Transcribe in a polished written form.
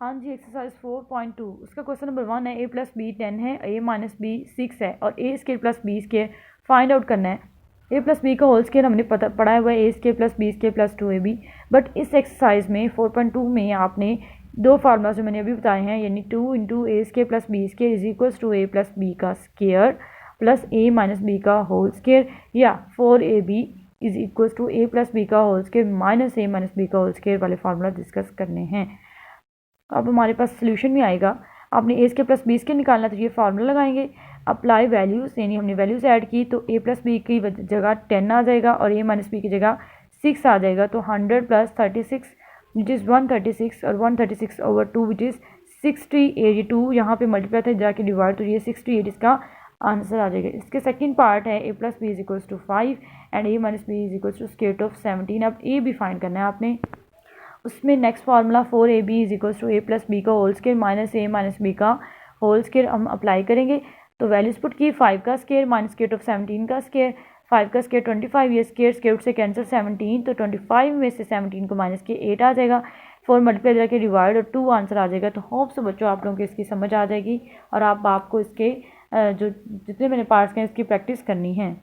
हाँ जी, एक्सरसाइज 4.2 उसका question number 1 है, a+b 10 है, a-b 6 है और a² + b² फाइंड आउट करना है। a+b का होल स्क्वायर हमने पढ़ा हुआ है a² + b² + 2ab। बट इस एक्सरसाइज में 4.2 में आपने दो फार्मूला जो मैंने अभी बताए हैं, यानी 2 × a² + b² = a + b का स्क्वायर प्लस a - b का होल स्क्वायर, या 4ab = a + b का whole square minus a - b का होल स्क्वायर वाले फार्मूला डिस्कस करने हैं। अब हमारे पास सोल्यूशन में आएगा, आपने a² + b² निकालना, तो ये फार्मूला लगाएंगे, अप्लाई वैल्यूज़, यानी हमने वैल्यूज़ ऐड की तो a + b की जगह 10 आ जाएगा और a - b की जगह 6 आ जाएगा। तो 100 + 36 विच इज़ 136 और 136/2 विच इज़ 68। 2 यहाँ पे मल्टीप्लाई था, जाके डिवाइड, तो ये 68 इसका आंसर आ जाएगा। इसके सेकंड पार्ट है a + b = 5 and a - b = 17। अब a भी फाइंड करना है आपने। उसमें next formula 4ab = a + b का whole square minus a - b का होल स्क्वायर हम अप्लाई करेंगे। तो वैल्यूज पुट की, 5 का स्क्वायर माइनस (17) का स्क्वायर, 5 का स्क्वायर 25, ये स्क्वायर रूट से कैंसिल 17, तो 25 में से 17 को माइनस के 8 आ जाएगा। 4 मल्टीप्लाई करके डिवाइड और 2 आंसर आ जाएगा। तो होप से बच्चों आप लोगों को इसकी समझ आ जाएगी और आपको इसके जो जितने मैंने पार्ट्स हैं इसकी प्रैक्टिस करनी है।